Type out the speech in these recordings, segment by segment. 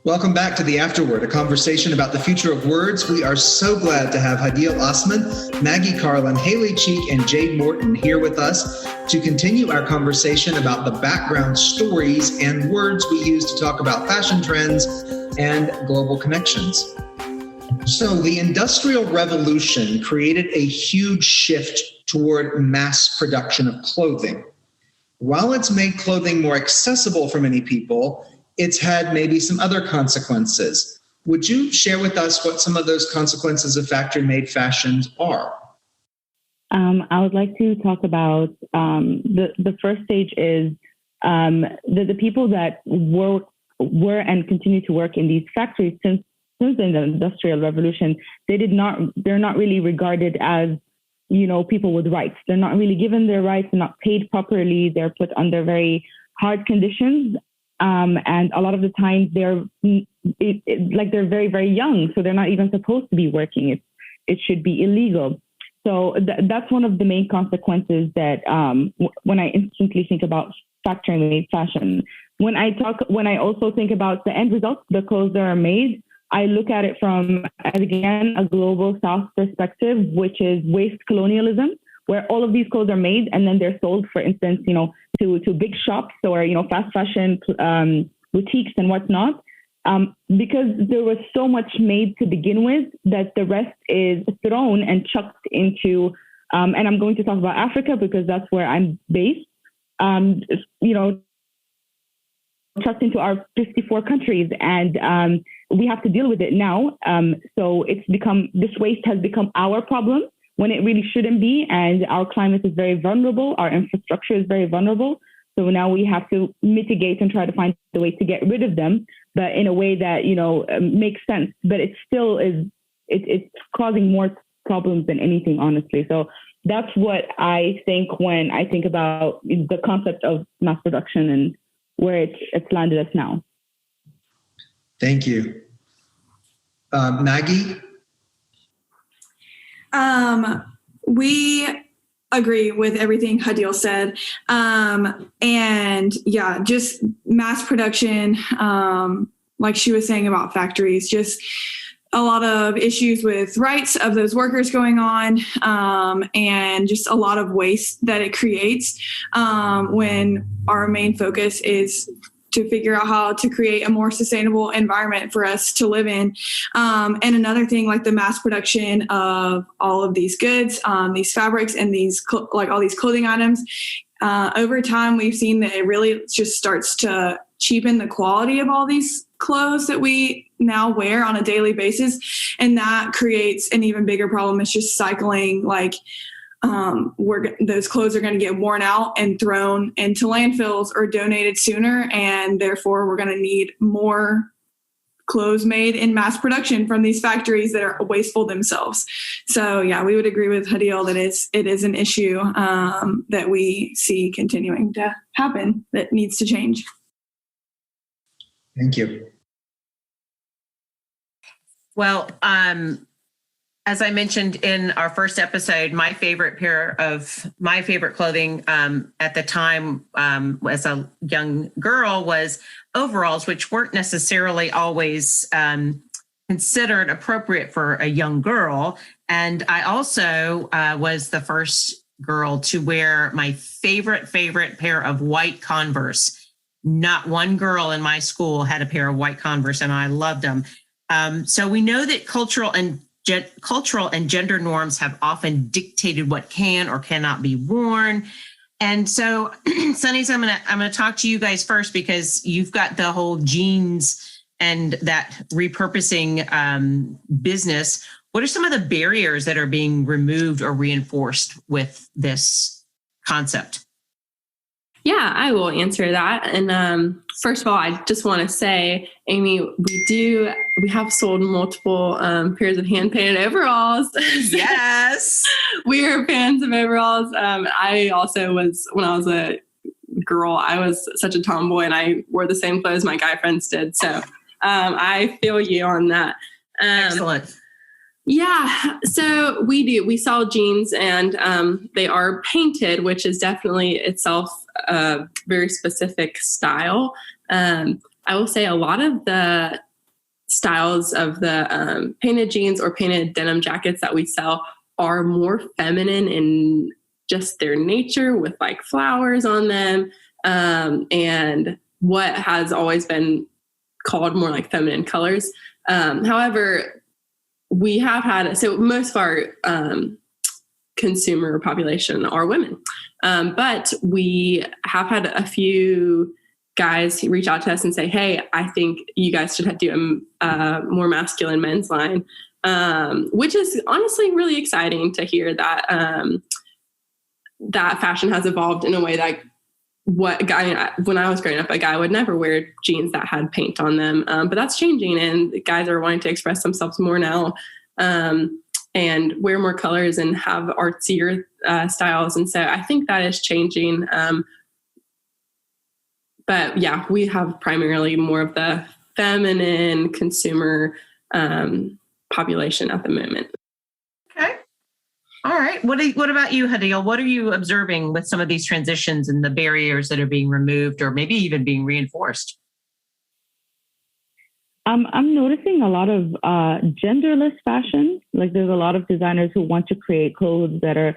Welcome back to the Afterword, a conversation about the future of words. We are so glad to have Hadeel Osman, Maggie Carlen, Hayley Cheek, and Jade Morton here with us to continue our conversation about the background stories and words we use to talk about fashion trends and global connections. So the Industrial Revolution created a huge shift toward mass production of clothing. While it's made clothing more accessible for many people, it's had maybe some other consequences. Would you share with us what some of those consequences of factory-made fashions are? I would like to talk about the first stage is the people that were and continue to work in these factories since the Industrial Revolution. They're not really regarded as, people with rights. They're not really given their rights. They're not paid properly. They're put under very hard conditions. And a lot of the times they're very, very young, so they're not even supposed to be working. It should be illegal. So that's one of the main consequences that when I instantly think about factory-made fashion. When I also think about the end result, the clothes that are made, I look at it from, again, a global South perspective, which is waste colonialism, where all of these clothes are made and then they're sold, for instance, to big shops or, fast fashion boutiques and whatnot, because there was so much made to begin with that the rest is thrown and chucked into, and I'm going to talk about Africa because that's where I'm based, chucked into our 54 countries, and we have to deal with it now. So this waste has become our problem when it really shouldn't be. And our climate is very vulnerable. Our infrastructure is very vulnerable. So now we have to mitigate and try to find a way to get rid of them, but in a way that, makes sense. But it still is, it's causing more problems than anything, honestly. So that's what I think when I think about the concept of mass production and where it's landed us now. Thank you. Maggie? We agree with everything Hadeel said. And yeah, just mass production, like she was saying about factories, just a lot of issues with rights of those workers going on, and just a lot of waste that it creates, when our main focus is to figure out how to create a more sustainable environment for us to live in. And another thing, like the mass production of all of these goods, these fabrics, and all these clothing items, over time, we've seen that it really just starts to cheapen the quality of all these clothes that we now wear on a daily basis. And that creates an even bigger problem. It's just cycling, those clothes are going to get worn out and thrown into landfills or donated sooner, and therefore we're going to need more clothes made in mass production from these factories that are wasteful themselves. So yeah, we would agree with Hadeel that it is an issue that we see continuing to happen that needs to change. Thank you. Well, as I mentioned in our first episode, my favorite clothing at the time as a young girl was overalls, which weren't necessarily always considered appropriate for a young girl. And I also was the first girl to wear my favorite pair of white Converse. Not one girl in my school had a pair of white Converse, and I loved them. So we know that cultural and gender norms have often dictated what can or cannot be worn. And so, Sunnies, I'm gonna talk to you guys first because you've got the whole jeans and that repurposing business. What are some of the barriers that are being removed or reinforced with this concept? Yeah, I will answer that. And first of all, I just want to say, Amy, we have sold multiple pairs of hand-painted overalls. Yes. We are fans of overalls. I also was, when I was a girl, I was such a tomboy and I wore the same clothes my guy friends did. So I feel you on that. Excellent. Yeah, so we sell jeans and they are painted, which is definitely itself a very specific style. I will say a lot of the styles of the painted jeans or painted denim jackets that we sell are more feminine in just their nature, with like flowers on them, and what has always been called more like feminine colors. However, we have had, so most of our consumer population are women, but we have had a few guys reach out to us and say, hey, I think you guys should do a more masculine men's line, which is honestly really exciting to hear that that fashion has evolved in a way that when I was growing up, a guy would never wear jeans that had paint on them. But that's changing, and guys are wanting to express themselves more now, and wear more colors and have artsier styles. And so I think that is changing. But yeah, we have primarily more of the feminine consumer population at the moment. Okay. All right. What about you, Hadeel? What are you observing with some of these transitions and the barriers that are being removed or maybe even being reinforced? I'm noticing a lot of genderless fashion. Like there's a lot of designers who want to create clothes that are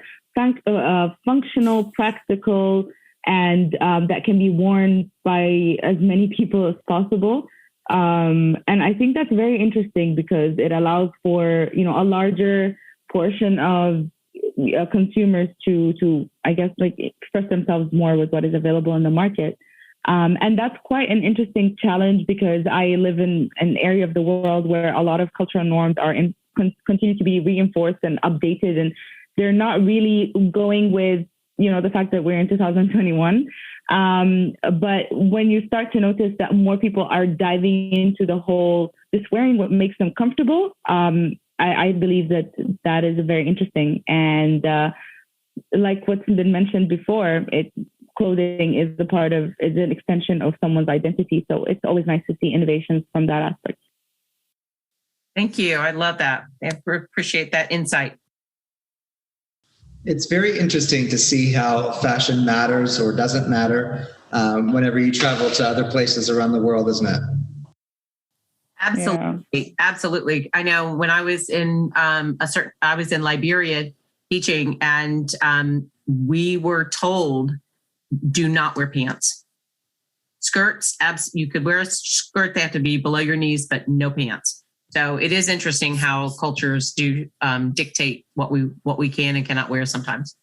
functional, practical, and that can be worn by as many people as possible. And I think that's very interesting because it allows for, a larger portion of consumers to, I guess, like express themselves more with what is available in the market. And that's quite an interesting challenge because I live in an area of the world where a lot of cultural norms are continue to be reinforced and updated, and they're not really going with, the fact that we're in 2021. But when you start to notice that more people are diving into just wearing what makes them comfortable, I believe that is very interesting. And like what's been mentioned before, clothing is an extension of someone's identity. So it's always nice to see innovations from that aspect. Thank you. I love that. I appreciate that insight. It's very interesting to see how fashion matters or doesn't matter whenever you travel to other places around the world, isn't it? Absolutely. Yeah. Absolutely. I know when I was in I was in Liberia teaching, and we were told, do not wear pants. Skirts, you could wear a skirt, they have to be below your knees, but no pants. So it is interesting how cultures do dictate what we can and cannot wear sometimes.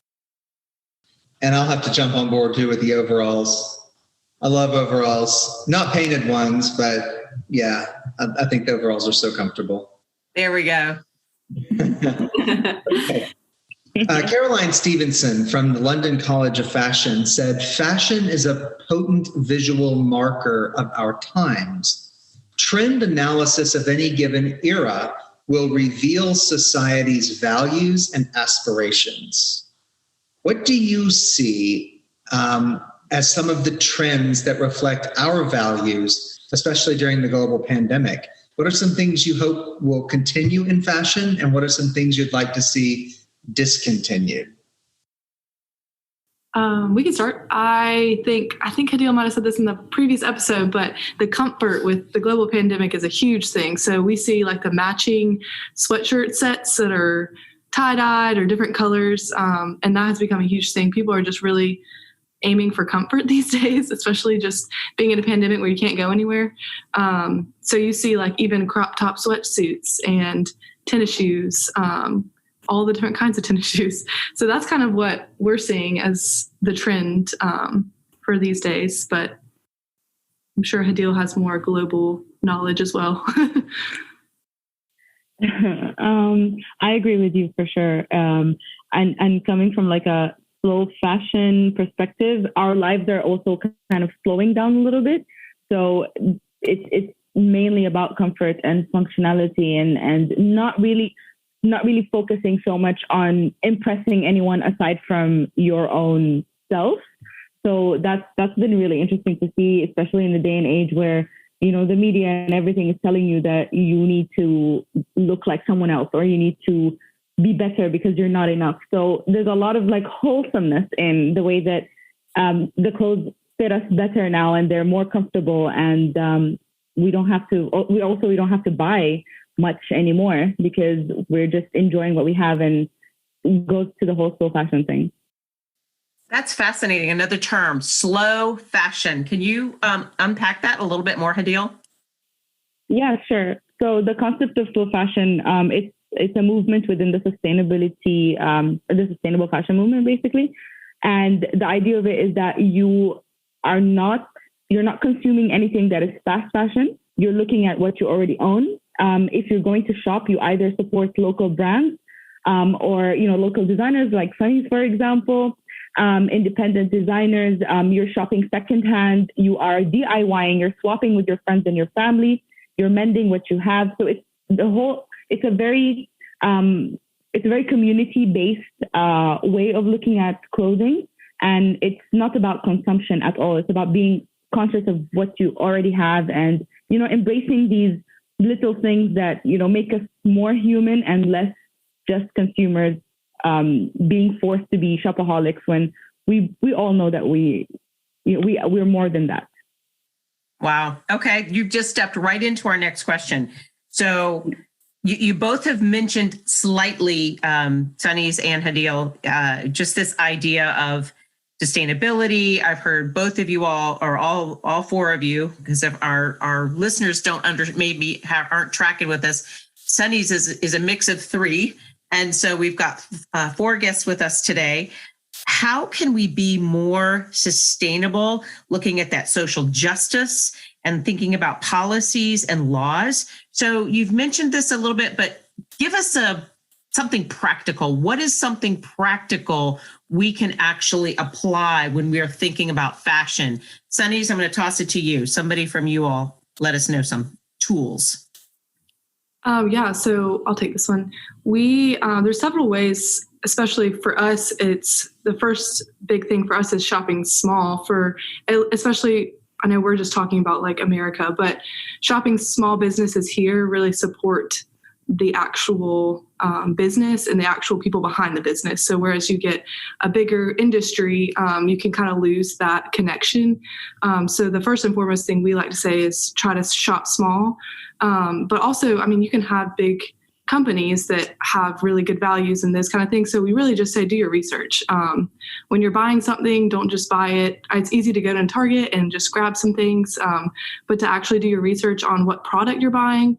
And I'll have to jump on board too with the overalls. I love overalls, not painted ones, but yeah, I think the overalls are so comfortable. There we go. Okay. Caroline Stevenson from the London College of Fashion said, fashion is a potent visual marker of our times. Trend analysis of any given era will reveal society's values and aspirations. What do you see as some of the trends that reflect our values, especially during the global pandemic? What are some things you hope will continue in fashion, and what are some things you'd like to see discontinued? We can start. I think Hadeel might have said this in the previous episode, but the comfort with the global pandemic is a huge thing. So we see like the matching sweatshirt sets that are tie-dyed or different colors, and that has become a huge thing. People are just really aiming for comfort these days, especially just being in a pandemic where you can't go anywhere. So you see like even crop top sweatsuits and tennis shoes, all the different kinds of tennis shoes. So that's kind of what we're seeing as the trend for these days. But I'm sure Hadeel has more global knowledge as well. I agree with you for sure. And coming from like a slow fashion perspective, our lives are also kind of slowing down a little bit. So it's mainly about comfort and functionality and not really focusing so much on impressing anyone aside from your own self. So that's been really interesting to see, especially in the day and age where, the media and everything is telling you that you need to look like someone else or you need to be better because you're not enough. So there's a lot of like wholesomeness in the way that the clothes fit us better now and they're more comfortable and we don't have to buy much anymore because we're just enjoying what we have, and goes to the whole slow fashion thing. That's fascinating. Another term, slow fashion. Can you unpack that a little bit more, Hadeel? Yeah, sure. So the concept of slow fashion, it's a movement within the sustainable fashion movement, basically. And the idea of it is that you're not consuming anything that is fast fashion. You're looking at what you already own. If you're going to shop, you either support local brands or local designers like Sunny's, for example, independent designers. You're shopping secondhand. You are DIYing. You're swapping with your friends and your family. You're mending what you have. So it's a very community-based way of looking at clothing, and it's not about consumption at all. It's about being conscious of what you already have, and embracing these little things that make us more human and less just consumers, being forced to be shopaholics when we all know that we're more than that. Wow. Okay. You've just stepped right into our next question. So you both have mentioned slightly, Sunny's and Hadeel, just this idea of sustainability. I've heard both of you all four of you, because if our listeners aren't tracking with us, Sunny's is a mix of three. And so we've got four guests with us today. How can we be more sustainable, looking at that social justice and thinking about policies and laws? So you've mentioned this a little bit, but give us something practical. What is something practical we can actually apply when we are thinking about fashion? Sunny's, I'm going to toss it to you. Somebody from you all, let us know some tools. Yeah, so I'll take this one. There's several ways, especially for us. It's the first big thing for us is shopping small, especially, I know we're just talking about like America, but shopping small businesses here really support the actual business and the actual people behind the business. So whereas you get a bigger industry, you can kind of lose that connection. So the first and foremost thing we like to say is try to shop small. But also, you can have big companies that have really good values and those kind of things. So we really just say, do your research. When you're buying something, don't just buy it. It's easy to go to Target and just grab some things, but to actually do your research on what product you're buying.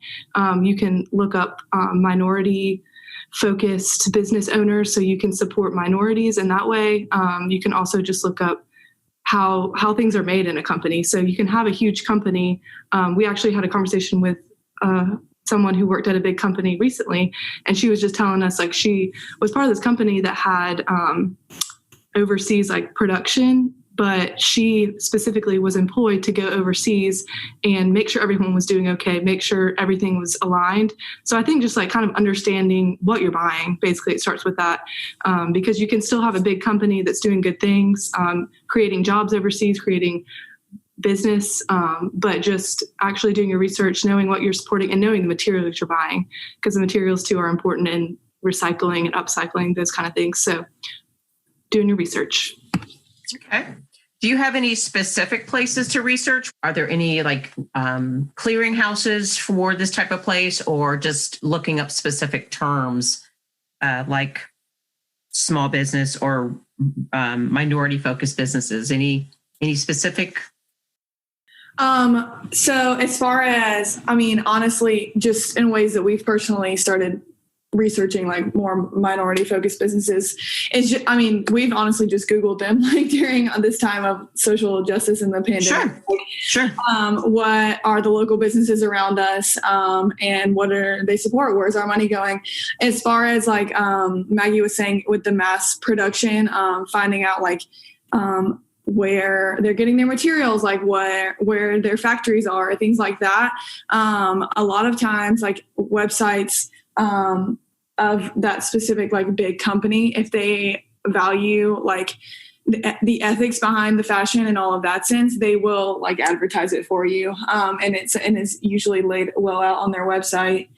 You can look up minority focused business owners so you can support minorities in that way. You can also just look up how things are made in a company. So you can have a huge company. We actually had a conversation with someone who worked at a big company recently, and she was just telling us like she was part of this company that had overseas like production, but she specifically was employed to go overseas and make sure everyone was doing okay, make sure everything was aligned. So I think just like kind of understanding what you're buying, basically it starts with that, because you can still have a big company that's doing good things, creating jobs overseas, creating business, but just actually doing your research, knowing what you're supporting and knowing the materials you're buying, because the materials too are important in recycling and upcycling, those kind of things. So doing your research. Okay. Do you have any specific places to research? Are there any like clearinghouses for this type of place, or just looking up specific terms like small business or minority focused businesses? Any specific? So as far as, honestly, just in ways that we've personally started researching like more minority focused businesses is just, we've honestly just Googled them like during this time of social justice and the pandemic. Sure. What are the local businesses around us? And what are they support? Where's our money going? As far as like, Maggie was saying with the mass production, finding out like, where they're getting their materials, like where their factories are, things like that. A lot of times like websites, of that specific like big company, if they value like the ethics behind the fashion and all of that sense, they will like advertise it for you. And it's usually laid well out on their website.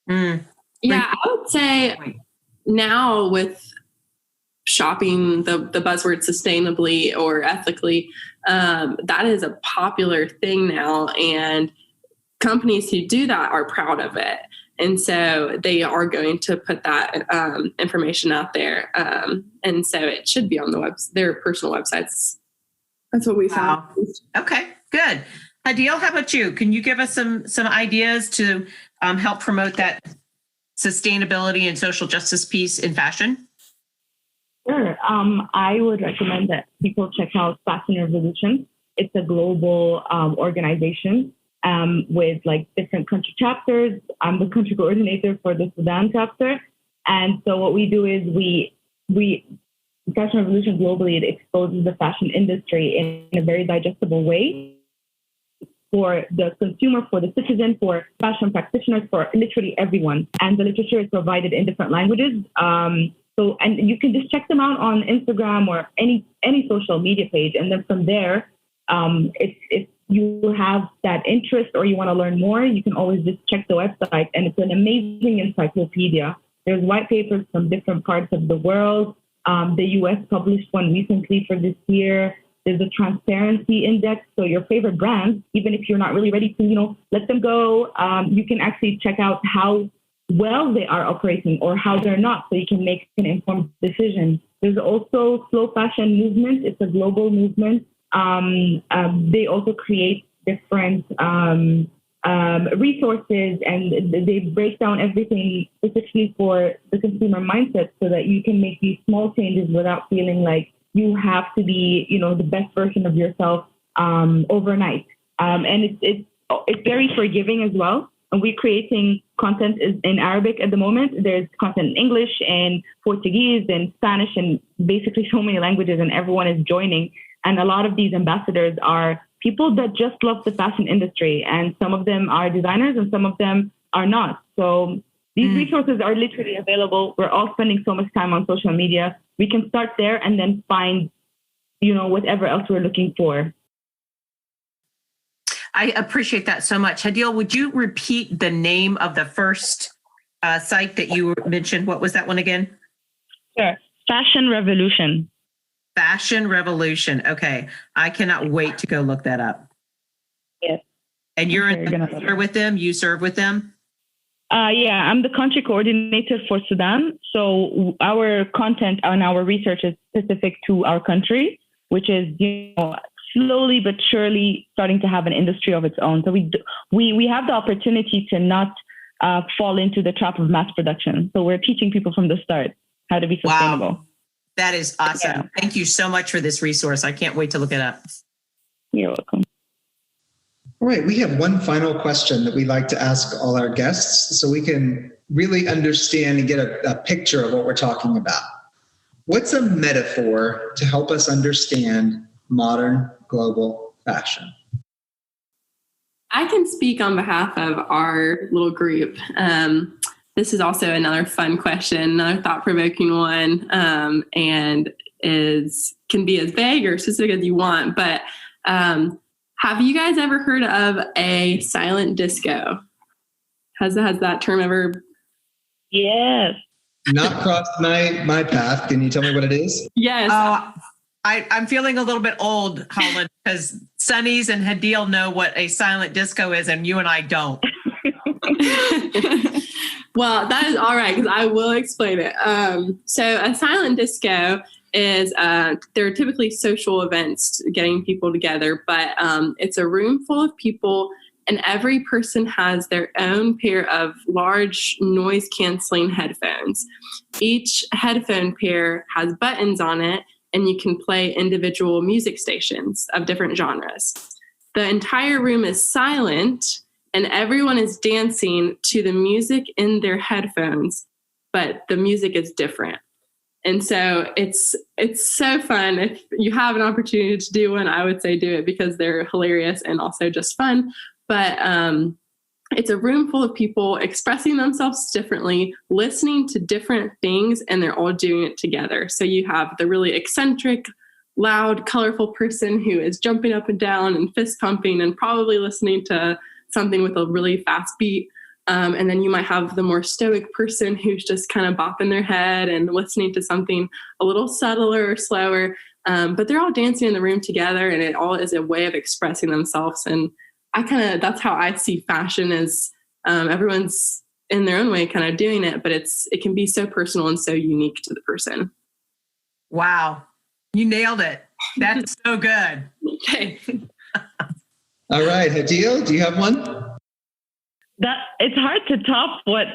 Yeah, I would say now with shopping the buzzword sustainably or ethically, that is a popular thing now. And companies who do that are proud of it. And so they are going to put that information out there. And so it should be on their personal websites. That's what we found. Okay, good. Hadeel, how about you? Can you give us some ideas to help promote that sustainability and social justice piece in fashion? Sure. I would recommend that people check out Fashion Revolution. It's a global organization with like different country chapters. I'm the country coordinator for the Sudan chapter. And so what we do is we Fashion Revolution globally, it exposes the fashion industry in a very digestible way for the consumer, for the citizen, for fashion practitioners, for literally everyone. And the literature is provided in different languages. So, and you can just check them out on Instagram or any social media page. And then from there, if you have that interest or you want to learn more, you can always just check the website. And it's an amazing encyclopedia. There's white papers from different parts of the world. The US published one recently for this year. There's a transparency index. So your favorite brands, even if you're not really ready to, let them go, you can actually check out how well they are operating or how they're not, so you can make an informed decision. There's also slow fashion movement. It's a global movement. They also create different resources, and they break down everything specifically for the consumer mindset so that you can make these small changes without feeling like you have to be, the best version of yourself overnight. And it's very forgiving as well. And we're creating content in Arabic at the moment. There's content in English and Portuguese and Spanish and basically so many languages, and everyone is joining. And a lot of these ambassadors are people that just love the fashion industry. And some of them are designers and some of them are not. So these resources are literally available. We're all spending so much time on social media. We can start there and then find, whatever else we're looking for. I appreciate that so much. Hadeel, would you repeat the name of the first site that you mentioned? What was that one again? Sure. Fashion Revolution. Fashion Revolution. Okay. I cannot wait to go look that up. Yes. And you're with them? You serve with them? Yeah, I'm the country coordinator for Sudan. So our content and our research is specific to our country, which is, slowly but surely starting to have an industry of its own. So we have the opportunity to not fall into the trap of mass production. So we're teaching people from the start how to be sustainable. Wow. That is awesome. Yeah. Thank you so much for this resource. I can't wait to look it up. You're welcome. All right, we have one final question that we like to ask all our guests so we can really understand and get a picture of what we're talking about. What's a metaphor to help us understand modern global fashion? I can speak on behalf of our little group. This is also another fun question, another thought-provoking one, and can be as vague or specific as you want. But have you guys ever heard of a silent disco? Has that term ever? Yes. Not crossed my path. Can you tell me what it is? Yes. I'm feeling a little bit old, Holland, because Sunny's and Hadeel know what a silent disco is, and you and I don't. Well, that is all right, because I will explain it. So a silent disco is, they're typically social events getting people together, but it's a room full of people, and every person has their own pair of large noise-canceling headphones. Each headphone pair has buttons on it, and you can play individual music stations of different genres. The entire room is silent, and everyone is dancing to the music in their headphones, but the music is different. And so it's so fun. If you have an opportunity to do one, I would say do it, because they're hilarious and also just fun. But it's a room full of people expressing themselves differently, listening to different things, and they're all doing it together. So you have the really eccentric, loud, colorful person who is jumping up and down and fist pumping and probably listening to something with a really fast beat. And then you might have the more stoic person who's just kind of bopping their head and listening to something a little subtler or slower. But they're all dancing in the room together, and it all is a way of expressing themselves. And that's how I see fashion as everyone's in their own way kind of doing it, but it can be so personal and so unique to the person. Wow. You nailed it. That's so good. Okay. All right. Hadeel, do you have one? That it's hard to top what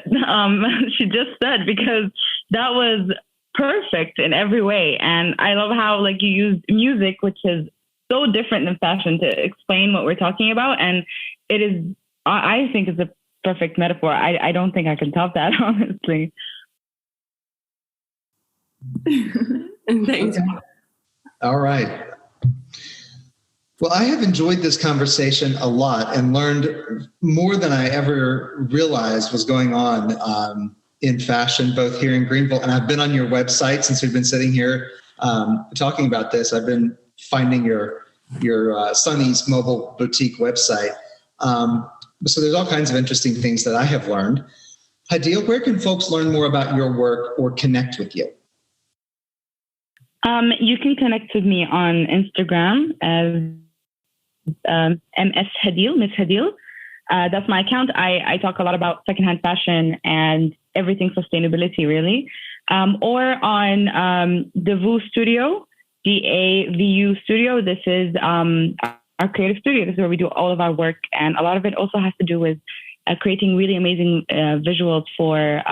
she just said, because that was perfect in every way. And I love how like you used music, which is so different than fashion, to explain what we're talking about. And it is, I think it's a perfect metaphor. I don't think I can top that, honestly. Thanks. Okay. All right. Well, I have enjoyed this conversation a lot and learned more than I ever realized was going on in fashion, both here in Greenville. And I've been on your website since we've been sitting here talking about this. I've been finding your Sunny's mobile boutique website. So there's all kinds of interesting things that I have learned. Hadeel, where can folks learn more about your work or connect with you? You can connect with me on Instagram as MS Hadeel, Miss Hadeel. That's my account. I talk a lot about secondhand fashion and everything sustainability, really. Or on DAVU Studio, DAVU Studio. This is our creative studio. This is where we do all of our work. And a lot of it also has to do with creating really amazing visuals for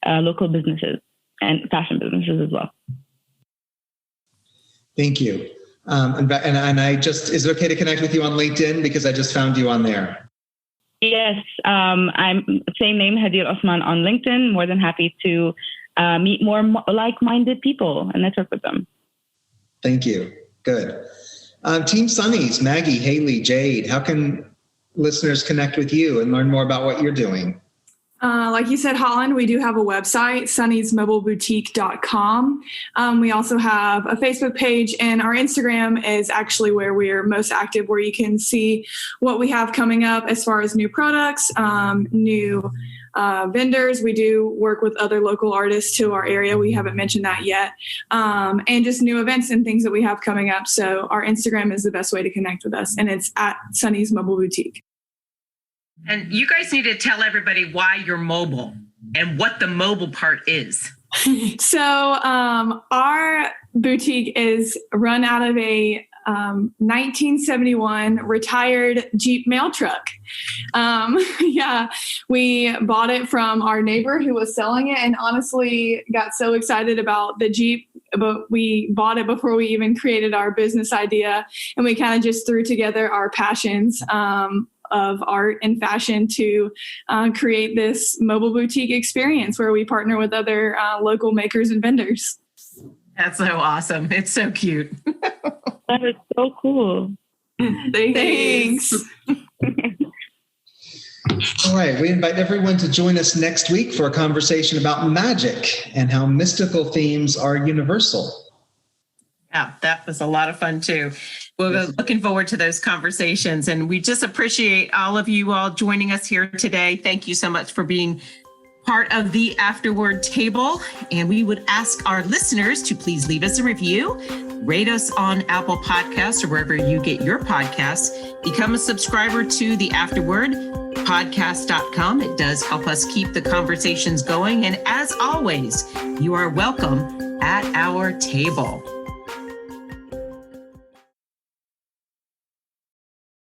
local businesses and fashion businesses as well. Thank you. And I just, is it okay to connect with you on LinkedIn? Because I just found you on there. Yes. I'm same name, Hadeel Osman, on LinkedIn. More than happy to meet more like-minded people and network with them. Thank you. Good. Team Sunnies, Maggie, Hayley, Jade, how can listeners connect with you and learn more about what you're doing? Like you said, Holland, we do have a website, sunnysmobileboutique.com. We also have a Facebook page, and our Instagram is actually where we're most active, where you can see what we have coming up as far as new products, new vendors. We do work with other local artists to our area. We haven't mentioned that yet. And just new events and things that we have coming up. So our Instagram is the best way to connect with us, and it's at Sunny's Mobile Boutique. And you guys need to tell everybody why you're mobile and what the mobile part is. So our boutique is run out of a 1971 retired Jeep mail truck. Yeah, we bought it from our neighbor who was selling it, and honestly got so excited about the Jeep, but we bought it before we even created our business idea. And we kind of just threw together our passions of art and fashion to create this mobile boutique experience where we partner with other local makers and vendors. That's so awesome. It's so cute. That is so cool. Thanks. All right. We invite everyone to join us next week for a conversation about magic and how mystical themes are universal. Yeah, that was a lot of fun too. We're looking forward to those conversations, and we just appreciate all of you all joining us here today. Thank you so much for being part of the Afterword table. And we would ask our listeners to please leave us a review, rate us on Apple Podcasts or wherever you get your podcasts. Become a subscriber to the Afterword, podcast.com. It does help us keep the conversations going. And as always, you are welcome at our table.